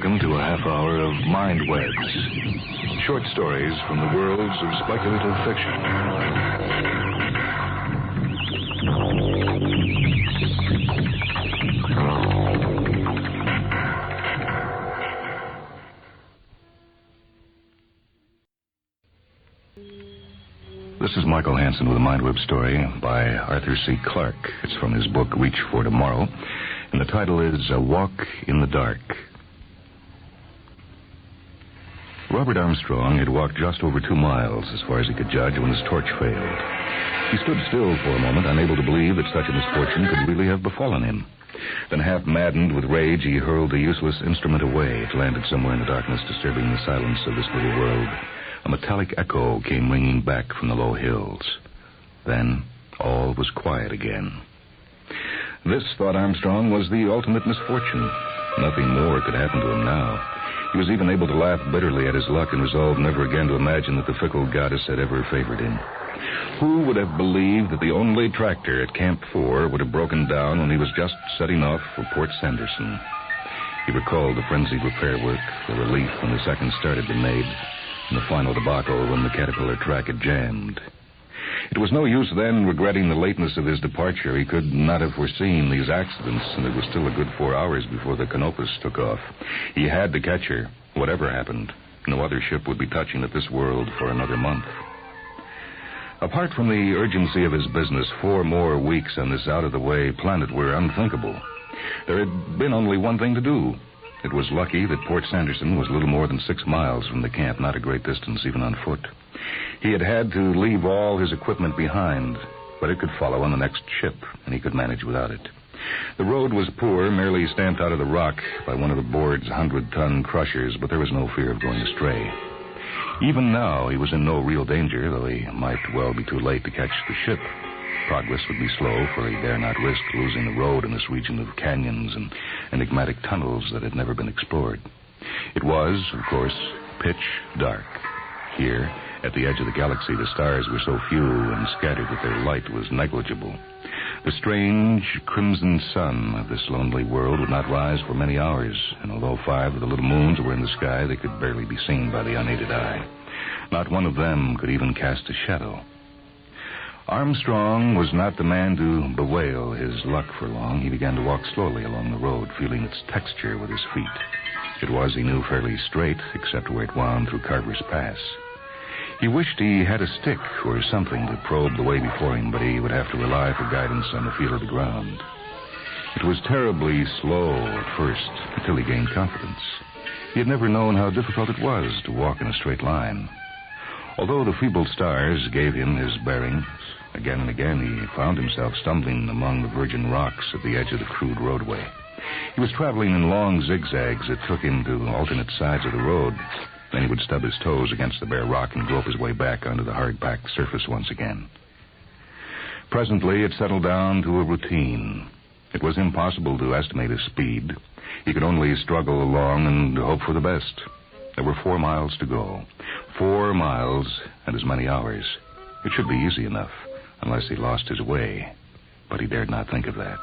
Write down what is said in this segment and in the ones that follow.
welcome to a half hour of Mind Webs. Short stories from the worlds of speculative fiction. This is Michael Hansen with a Mind Web story by Arthur C. Clarke. It's from his book, Reach for Tomorrow, and the title is A Walk in the Dark. Robert Armstrong had walked just over 2 miles, as far as he could judge, when his torch failed. He stood still for a moment, unable to believe that such a misfortune could really have befallen him. Then, half maddened with rage, he hurled the useless instrument away. It landed somewhere in the darkness, disturbing the silence of this little world. A metallic echo came ringing back from the low hills. Then, all was quiet again. This, thought Armstrong, was the ultimate misfortune. Nothing more could happen to him now. He was even able to laugh bitterly at his luck and resolved never again to imagine that the fickle goddess had ever favored him. Who would have believed that the only tractor at Camp 4 would have broken down when he was just setting off for Port Sanderson? He recalled the frenzied repair work, the relief when the second start had been made, and the final debacle when the Caterpillar track had jammed. It was no use then regretting the lateness of his departure. He could not have foreseen these accidents, and it was still a good 4 hours before the Canopus took off. He had to catch her, whatever happened. No other ship would be touching at this world for another month. Apart from the urgency of his business, 4 more weeks on this out-of-the-way planet were unthinkable. There had been only one thing to do. It was lucky that Port Sanderson was little more than 6 miles from the camp, not a great distance even on foot. He had had to leave all his equipment behind, but it could follow on the next ship, and he could manage without it. The road was poor, merely stamped out of the rock by one of the board's 100-ton crushers, but there was no fear of going astray. Even now, he was in no real danger, though he might well be too late to catch the ship. Progress would be slow, for he dare not risk losing the road in this region of canyons and enigmatic tunnels that had never been explored. It was, of course, pitch dark. Here, at the edge of the galaxy, the stars were so few and scattered that their light was negligible. The strange crimson sun of this lonely world would not rise for many hours, and although 5 of the little moons were in the sky, they could barely be seen by the unaided eye. Not one of them could even cast a shadow. Armstrong was not the man to bewail his luck for long. He began to walk slowly along the road, feeling its texture with his feet. It was, he knew, fairly straight, except where it wound through Carver's Pass. He wished he had a stick or something to probe the way before him, but he would have to rely for guidance on the feel of the ground. It was terribly slow at first, until he gained confidence. He had never known how difficult it was to walk in a straight line. Although the feeble stars gave him his bearings, again and again he found himself stumbling among the virgin rocks at the edge of the crude roadway. He was traveling in long zigzags that took him to alternate sides of the road. Then he would stub his toes against the bare rock and grope his way back onto the hard-packed surface once again. Presently, it settled down to a routine. It was impossible to estimate his speed. He could only struggle along and hope for the best. There were 4 miles to go. 4 miles and as many hours. It should be easy enough, unless he lost his way. But he dared not think of that.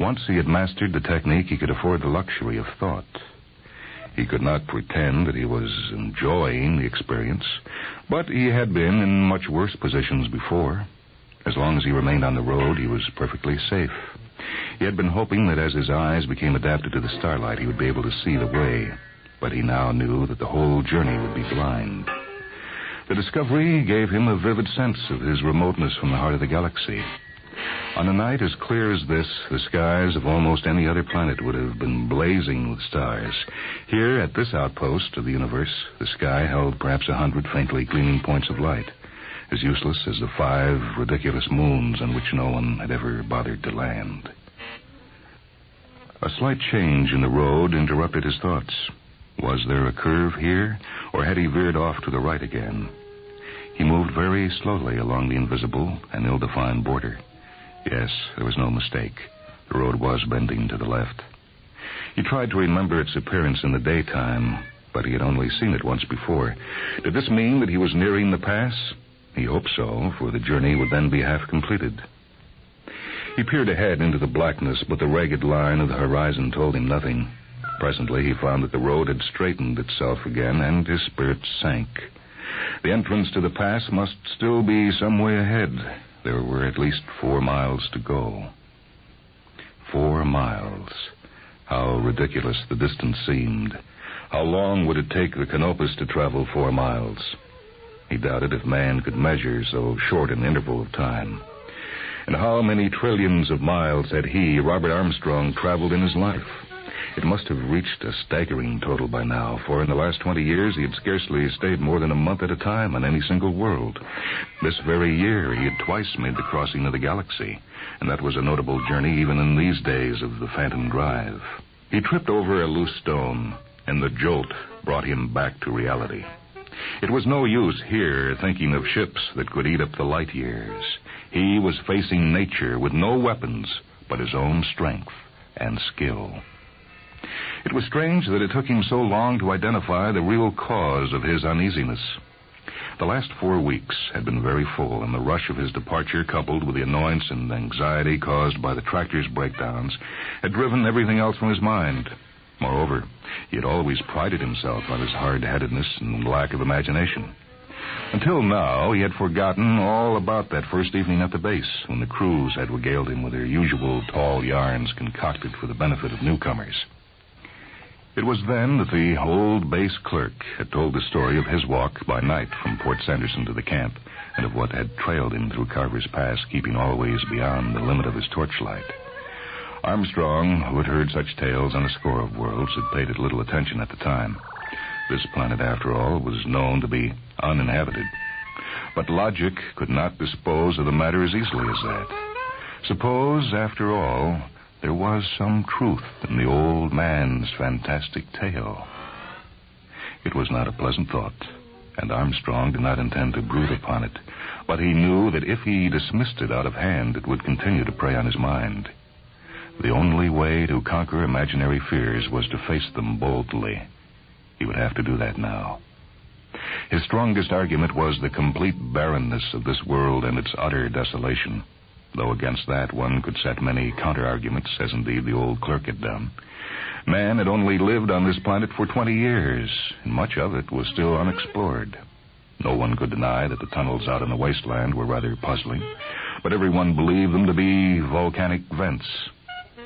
Once he had mastered the technique, he could afford the luxury of thought. He could not pretend that he was enjoying the experience, but he had been in much worse positions before. As long as he remained on the road, he was perfectly safe. He had been hoping that as his eyes became adapted to the starlight, he would be able to see the way. But he now knew that the whole journey would be blind. The discovery gave him a vivid sense of his remoteness from the heart of the galaxy. On a night as clear as this, the skies of almost any other planet would have been blazing with stars. Here, at this outpost of the universe, the sky held perhaps 100 faintly gleaming points of light, as useless as the 5 ridiculous moons on which no one had ever bothered to land. A slight change in the road interrupted his thoughts. Was there a curve here, or had he veered off to the right again? He moved very slowly along the invisible and ill-defined border. Yes, there was no mistake. The road was bending to the left. He tried to remember its appearance in the daytime, but he had only seen it once before. Did this mean that he was nearing the pass? He hoped so, for the journey would then be half completed. He peered ahead into the blackness, but the ragged line of the horizon told him nothing. Presently, he found that the road had straightened itself again, and his spirits sank. The entrance to the pass must still be some way ahead. There were at least 4 miles to go. 4 miles. How ridiculous the distance seemed. How long would it take the Canopus to travel 4 miles? He doubted if man could measure so short an interval of time. And how many trillions of miles had he, Robert Armstrong, traveled in his life? It must have reached a staggering total by now, for in the last 20 years he had scarcely stayed more than a month at a time on any single world. This very year he had twice made the crossing of the galaxy, and that was a notable journey even in these days of the Phantom Drive. He tripped over a loose stone, and the jolt brought him back to reality. It was no use here thinking of ships that could eat up the light years. He was facing nature with no weapons but his own strength and skill. It was strange that it took him so long to identify the real cause of his uneasiness. The last 4 weeks had been very full, and the rush of his departure, coupled with the annoyance and anxiety caused by the tractor's breakdowns, had driven everything else from his mind. Moreover, he had always prided himself on his hard-headedness and lack of imagination. Until now, he had forgotten all about that first evening at the base, when the crews had regaled him with their usual tall yarns concocted for the benefit of newcomers. It was then that the old base clerk had told the story of his walk by night from Port Sanderson to the camp, and of what had trailed him through Carver's Pass, keeping always beyond the limit of his torchlight. Armstrong, who had heard such tales on a score of worlds, had paid it little attention at the time. This planet, after all, was known to be uninhabited. But logic could not dispose of the matter as easily as that. Suppose, after all, there was some truth in the old man's fantastic tale. It was not a pleasant thought, and Armstrong did not intend to brood upon it, but he knew that if he dismissed it out of hand, it would continue to prey on his mind. The only way to conquer imaginary fears was to face them boldly. He would have to do that now. His strongest argument was the complete barrenness of this world and its utter desolation, though against that one could set many counter-arguments, as indeed the old clerk had done. Man had only lived on this planet for 20 years, and much of it was still unexplored. No one could deny that the tunnels out in the wasteland were rather puzzling, but everyone believed them to be volcanic vents,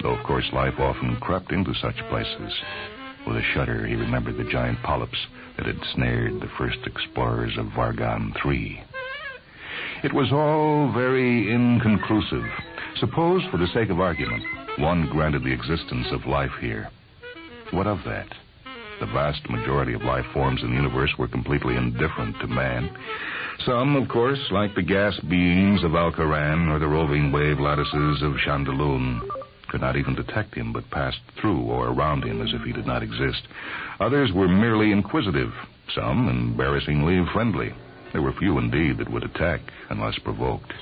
though, of course, life often crept into such places. With a shudder, he remembered the giant polyps that had snared the first explorers of Vargon 3. It was all very inconclusive. Suppose, for the sake of argument, one granted the existence of life here. What of that? The vast majority of life forms in the universe were completely indifferent to man. Some, of course, like the gas beings of Alcaran or the roving wave lattices of Chandelune, could not even detect him, but passed through or around him as if he did not exist. Others were merely inquisitive, some embarrassingly friendly. There were few, indeed, that would attack unless provoked.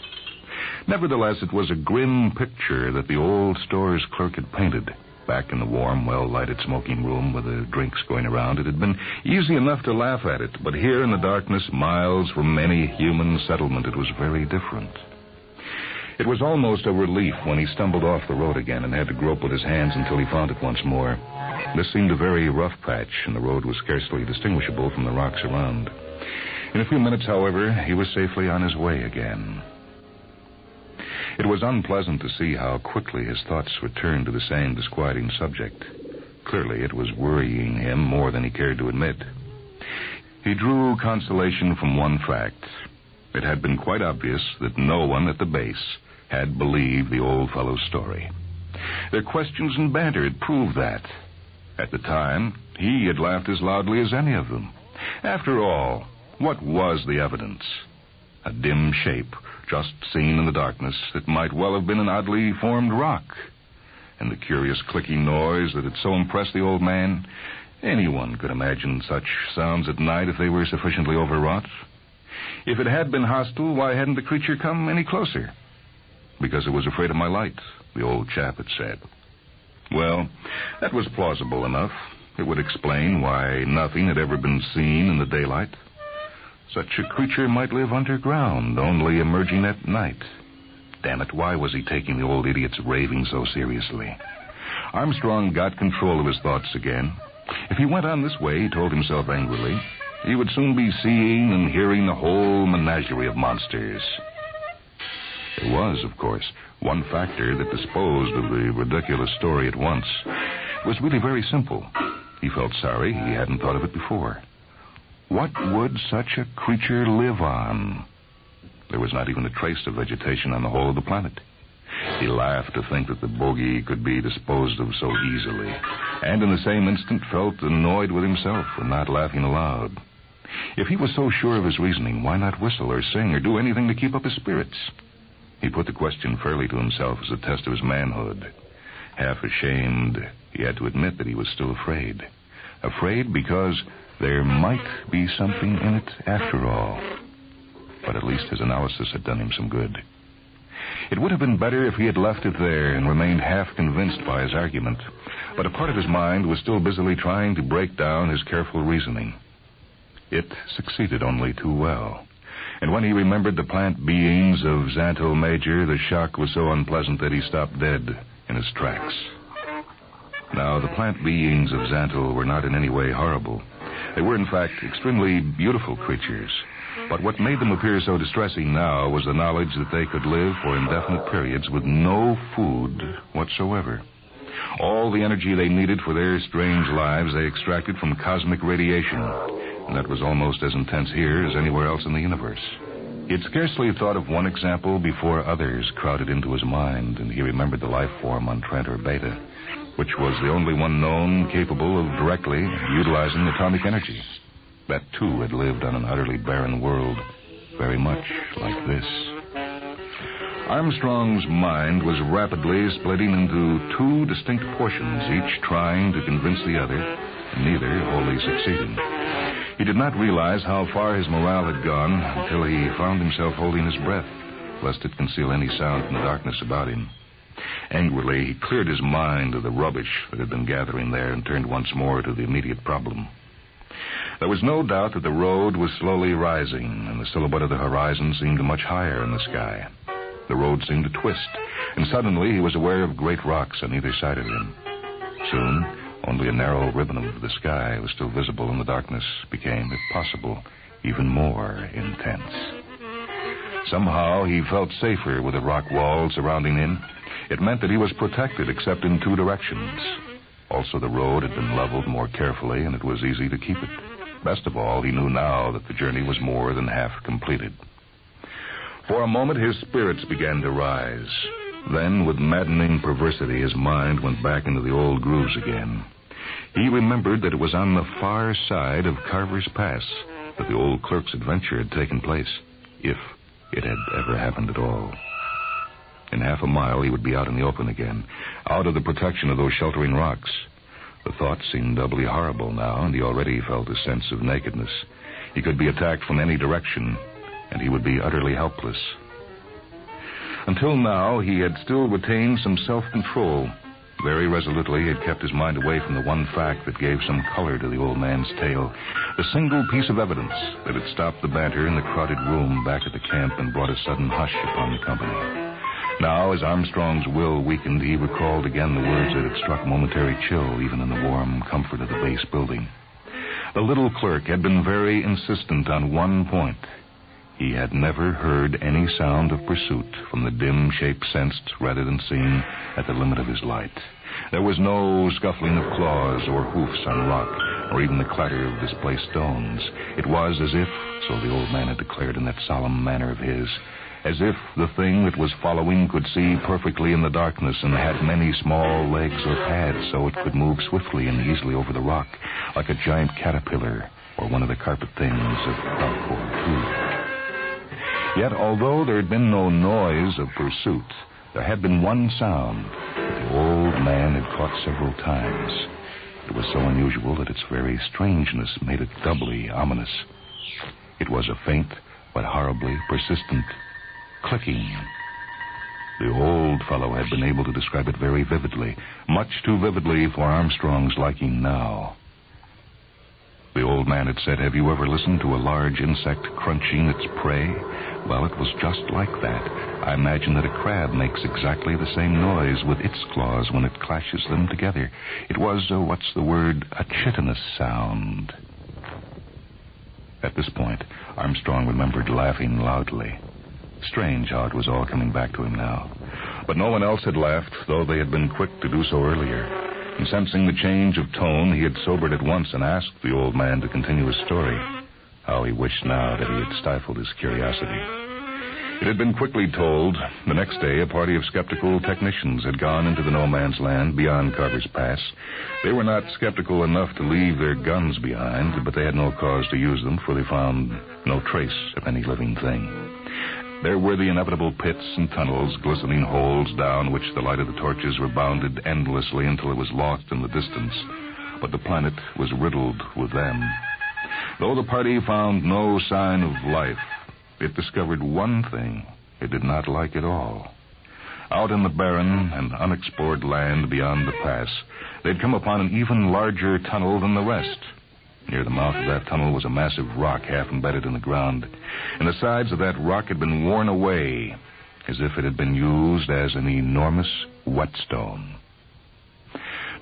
Nevertheless, it was a grim picture that the old store's clerk had painted. Back in the warm, well-lighted smoking room with the drinks going around, it had been easy enough to laugh at it, but here in the darkness, miles from any human settlement, it was very different. It was almost a relief when he stumbled off the road again and had to grope with his hands until he found it once more. This seemed a very rough patch, and the road was scarcely distinguishable from the rocks around. In a few minutes, however, he was safely on his way again. It was unpleasant to see how quickly his thoughts returned to the same disquieting subject. Clearly, it was worrying him more than he cared to admit. He drew consolation from one fact. It had been quite obvious that no one at the base had believed the old fellow's story. Their questions and banter had proved that. At the time, he had laughed as loudly as any of them. After all, what was the evidence? A dim shape, just seen in the darkness, that might well have been an oddly formed rock. And the curious clicking noise that had so impressed the old man, anyone could imagine such sounds at night if they were sufficiently overwrought. If it had been hostile, why hadn't the creature come any closer? Because it was afraid of my light, the old chap had said. Well, that was plausible enough. It would explain why nothing had ever been seen in the daylight. Such a creature might live underground, only emerging at night. Damn it, why was he taking the old idiot's raving so seriously? Armstrong got control of his thoughts again. If he went on this way, he told himself angrily, he would soon be seeing and hearing the whole menagerie of monsters. There was, of course, one factor that disposed of the ridiculous story at once. It was really very simple. He felt sorry he hadn't thought of it before. What would such a creature live on? There was not even a trace of vegetation on the whole of the planet. He laughed to think that the bogey could be disposed of so easily, and in the same instant felt annoyed with himself for not laughing aloud. If he was so sure of his reasoning, why not whistle or sing or do anything to keep up his spirits? He put the question fairly to himself as a test of his manhood. Half ashamed, he had to admit that he was still afraid. Afraid because there might be something in it after all. But at least his analysis had done him some good. It would have been better if he had left it there and remained half convinced by his argument. But a part of his mind was still busily trying to break down his careful reasoning. It succeeded only too well. And when he remembered the plant beings of Xanto Major, the shock was so unpleasant that he stopped dead in his tracks. Now, the plant beings of Xanto were not in any way horrible. They were, in fact, extremely beautiful creatures. But what made them appear so distressing now was the knowledge that they could live for indefinite periods with no food whatsoever. All the energy they needed for their strange lives they extracted from cosmic radiation, and that was almost as intense here as anywhere else in the universe. He had scarcely thought of one example before others crowded into his mind, and he remembered the life form on Trantor Beta, which was the only one known capable of directly utilizing atomic energy. That, too, had lived on an utterly barren world, very much like this. Armstrong's mind was rapidly splitting into two distinct portions, each trying to convince the other, and neither wholly succeeding. He did not realize how far his morale had gone until he found himself holding his breath, lest it conceal any sound from the darkness about him. Angrily, he cleared his mind of the rubbish that had been gathering there and turned once more to the immediate problem. There was no doubt that the road was slowly rising, and the silhouette of the horizon seemed much higher in the sky. The road seemed to twist, and suddenly he was aware of great rocks on either side of him. Soon, only a narrow ribbon of the sky was still visible, and the darkness became, if possible, even more intense. Somehow he felt safer with the rock wall surrounding him. It meant that he was protected except in two directions. Also, the road had been leveled more carefully, and it was easy to keep it. Best of all, he knew now that the journey was more than half completed. For a moment, his spirits began to rise. Then, with maddening perversity, his mind went back into the old grooves again. He remembered that it was on the far side of Carver's Pass that the old clerk's adventure had taken place, if it had ever happened at all. In half a mile, he would be out in the open again, out of the protection of those sheltering rocks. The thought seemed doubly horrible now, and he already felt a sense of nakedness. He could be attacked from any direction, and he would be utterly helpless. Until now, he had still retained some self-control. Very resolutely, he had kept his mind away from the one fact that gave some color to the old man's tale, the single piece of evidence that had stopped the banter in the crowded room back at the camp and brought a sudden hush upon the company. Now, as Armstrong's will weakened, he recalled again the words that had struck momentary chill even in the warm comfort of the base building. The little clerk had been very insistent on one point. He had never heard any sound of pursuit from the dim shape sensed rather than seen at the limit of his light. There was no scuffling of claws or hoofs on rock, or even the clatter of displaced stones. It was as if, so the old man had declared in that solemn manner of his, as if the thing that was following could see perfectly in the darkness and had many small legs or pads so it could move swiftly and easily over the rock, like a giant caterpillar or one of the carpet things of Clarke. Yet, although there had been no noise of pursuit, there had been one sound that the old man had caught several times. It was so unusual that its very strangeness made it doubly ominous. It was a faint but horribly persistent clicking. The old fellow had been able to describe it very vividly, much too vividly for Armstrong's liking now. The old man had said, "Have you ever listened to a large insect crunching its prey?" Well, it was just like that. I imagine that a crab makes exactly the same noise with its claws when it clashes them together. It was, a chitinous sound. At this point, Armstrong remembered laughing loudly. Strange how it was all coming back to him now. But no one else had laughed, though they had been quick to do so earlier. And sensing the change of tone, he had sobered at once and asked the old man to continue his story. How he wished now that he had stifled his curiosity. It had been quickly told. The next day, a party of skeptical technicians had gone into the no-man's land beyond Carver's Pass. They were not skeptical enough to leave their guns behind, but they had no cause to use them, for they found no trace of any living thing. There were the inevitable pits and tunnels, glistening holes down which the light of the torches rebounded endlessly until it was lost in the distance. But the planet was riddled with them. Though the party found no sign of life, it discovered one thing it did not like at all. Out in the barren and unexplored land beyond the pass, they'd come upon an even larger tunnel than the rest. Near the mouth of that tunnel was a massive rock half embedded in the ground, and the sides of that rock had been worn away as if it had been used as an enormous whetstone.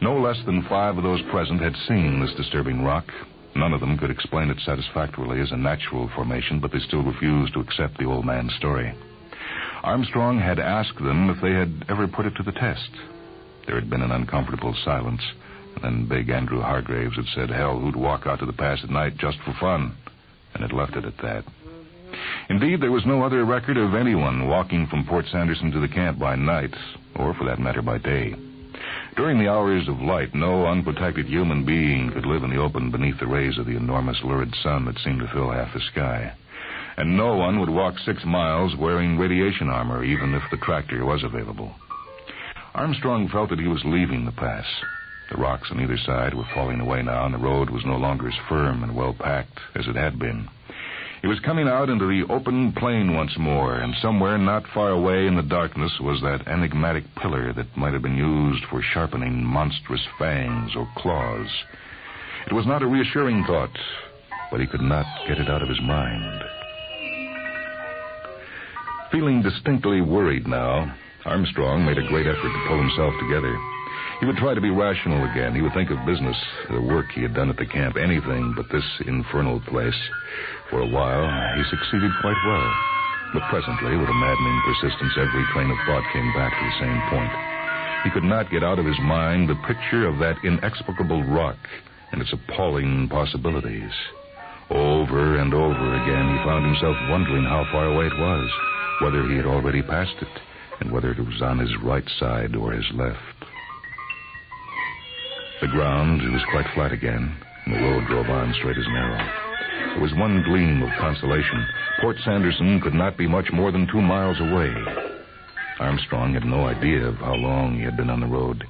No less than 5 of those present had seen this disturbing rock. None of them could explain it satisfactorily as a natural formation, but they still refused to accept the old man's story. Armstrong had asked them if they had ever put it to the test. There had been an uncomfortable silence. And then big Andrew Hargraves had said, hell, who'd walk out to the pass at night just for fun? And had left it at that. Indeed, there was no other record of anyone walking from Port Sanderson to the camp by night, or for that matter by day. During the hours of light, no unprotected human being could live in the open beneath the rays of the enormous lurid sun that seemed to fill half the sky. And no one would walk 6 miles wearing radiation armor, even if the tractor was available. Armstrong felt that he was leaving the pass. The rocks on either side were falling away now, and the road was no longer as firm and well-packed as it had been. He was coming out into the open plain once more, and somewhere not far away in the darkness was that enigmatic pillar that might have been used for sharpening monstrous fangs or claws. It was not a reassuring thought, but he could not get it out of his mind. Feeling distinctly worried now, Armstrong made a great effort to pull himself together. He would try to be rational again. He would think of business, the work he had done at the camp, anything but this infernal place. For a while, he succeeded quite well. But presently, with a maddening persistence, every train of thought came back to the same point. He could not get out of his mind the picture of that inexplicable rock and its appalling possibilities. Over and over again, he found himself wondering how far away it was, whether he had already passed it, and whether it was on his right side or his left. The ground was quite flat again, and the road drove on straight as an arrow. There was one gleam of consolation. Port Sanderson could not be much more than 2 miles away. Armstrong had no idea of how long he had been on the road.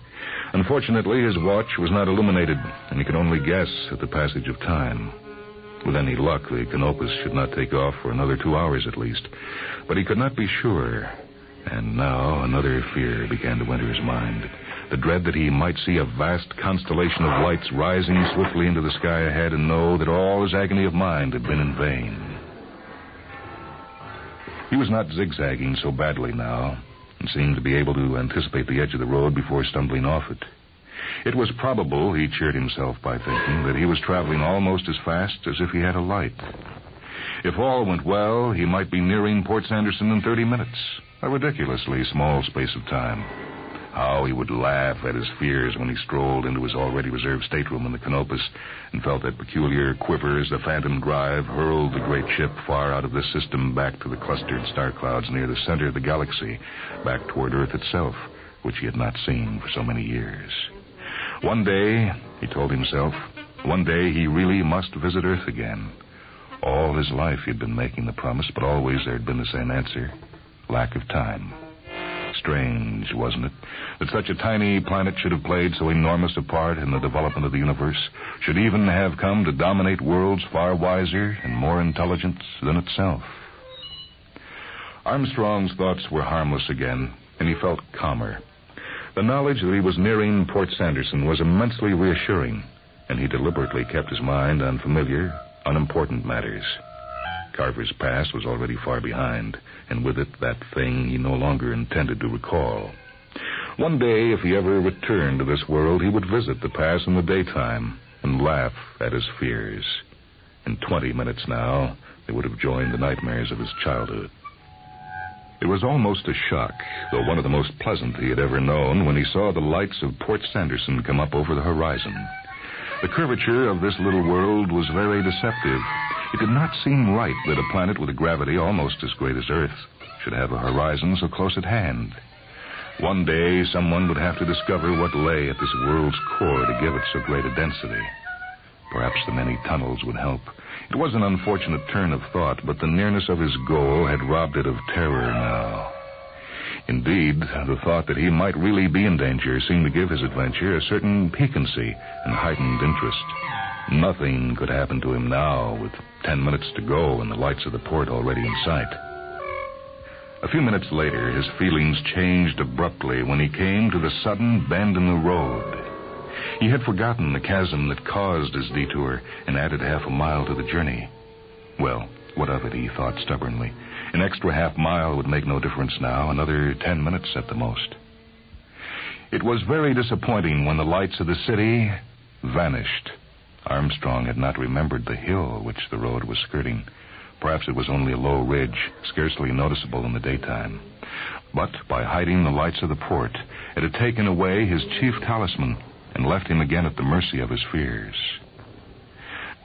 Unfortunately, his watch was not illuminated, and he could only guess at the passage of time. With any luck, the Canopus should not take off for another 2 hours at least. But he could not be sure. And now another fear began to enter his mind. The dread that he might see a vast constellation of lights rising swiftly into the sky ahead and know that all his agony of mind had been in vain. He was not zigzagging so badly now, and seemed to be able to anticipate the edge of the road before stumbling off it. It was probable, he cheered himself by thinking, that he was traveling almost as fast as if he had a light. If all went well, he might be nearing Port Sanderson in 30 minutes, a ridiculously small space of time. How he would laugh at his fears when he strolled into his already reserved stateroom in the Canopus and felt that peculiar quiver as the phantom drive hurled the great ship far out of this system back to the clustered star clouds near the center of the galaxy, back toward Earth itself, which he had not seen for so many years. One day, he told himself, one day he really must visit Earth again. All his life he had been making the promise, but always there had been the same answer: lack of time. Strange, wasn't it, that such a tiny planet should have played so enormous a part in the development of the universe, should even have come to dominate worlds far wiser and more intelligent than itself? Armstrong's thoughts were harmless again, and he felt calmer. The knowledge that he was nearing Port Sanderson was immensely reassuring, and he deliberately kept his mind on familiar, unimportant matters. Carver's past was already far behind, and with it that thing he no longer intended to recall. One day, if he ever returned to this world, he would visit the past in the daytime and laugh at his fears. In 20 minutes now, they would have joined the nightmares of his childhood. It was almost a shock, though one of the most pleasant he had ever known, when he saw the lights of Port Sanderson come up over the horizon. The curvature of this little world was very deceptive. It did not seem right that a planet with a gravity almost as great as Earth should have a horizon so close at hand. One day, someone would have to discover what lay at this world's core to give it so great a density. Perhaps the many tunnels would help. It was an unfortunate turn of thought, but the nearness of his goal had robbed it of terror now. Indeed, the thought that he might really be in danger seemed to give his adventure a certain piquancy and heightened interest. Nothing could happen to him now, with 10 minutes to go and the lights of the port already in sight. A few minutes later, his feelings changed abruptly when he came to the sudden bend in the road. He had forgotten the chasm that caused his detour and added half a mile to the journey. Well, what of it, he thought stubbornly. An extra half mile would make no difference now, another 10 minutes at the most. It was very disappointing when the lights of the city vanished. Armstrong had not remembered the hill which the road was skirting. Perhaps it was only a low ridge, scarcely noticeable in the daytime. But by hiding the lights of the port, it had taken away his chief talisman and left him again at the mercy of his fears.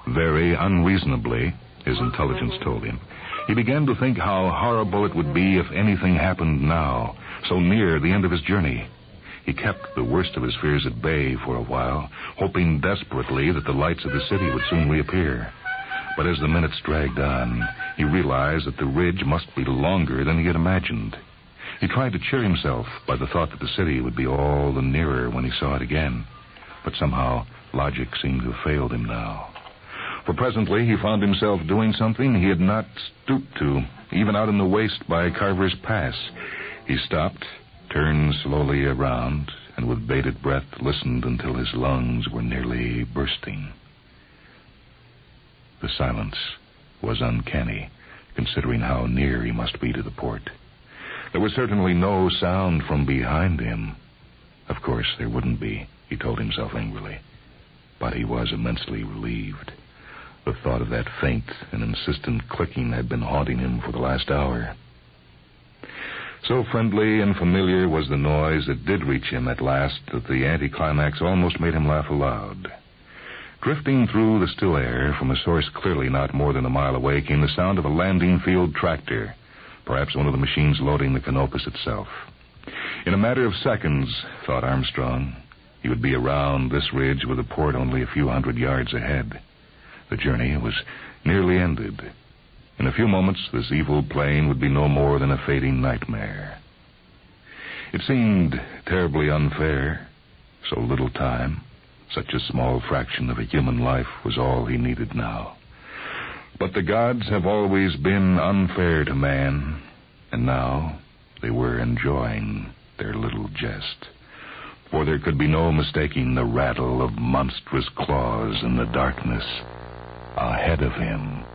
Very unreasonably, his intelligence told him, he began to think how horrible it would be if anything happened now, so near the end of his journey. He kept the worst of his fears at bay for a while, hoping desperately that the lights of the city would soon reappear. But as the minutes dragged on, he realized that the ridge must be longer than he had imagined. He tried to cheer himself by the thought that the city would be all the nearer when he saw it again. But somehow, logic seemed to have failed him now. For presently, he found himself doing something he had not stooped to, even out in the waste by Carver's Pass. He stopped, turned slowly around, and with bated breath listened until his lungs were nearly bursting. The silence was uncanny, considering how near he must be to the port. There was certainly no sound from behind him. Of course, there wouldn't be, he told himself angrily. But he was immensely relieved. The thought of that faint and insistent clicking had been haunting him for the last hour. So friendly and familiar was the noise that did reach him at last that the anticlimax almost made him laugh aloud. Drifting through the still air from a source clearly not more than a mile away came the sound of a landing field tractor, perhaps one of the machines loading the Canopus itself. In a matter of seconds, thought Armstrong, he would be around this ridge with the port only a few hundred yards ahead. The journey was nearly ended. In a few moments, this evil plane would be no more than a fading nightmare. It seemed terribly unfair. So little time, such a small fraction of a human life was all he needed now. But the gods have always been unfair to man, and now they were enjoying their little jest. For there could be no mistaking the rattle of monstrous claws in the darkness ahead of him.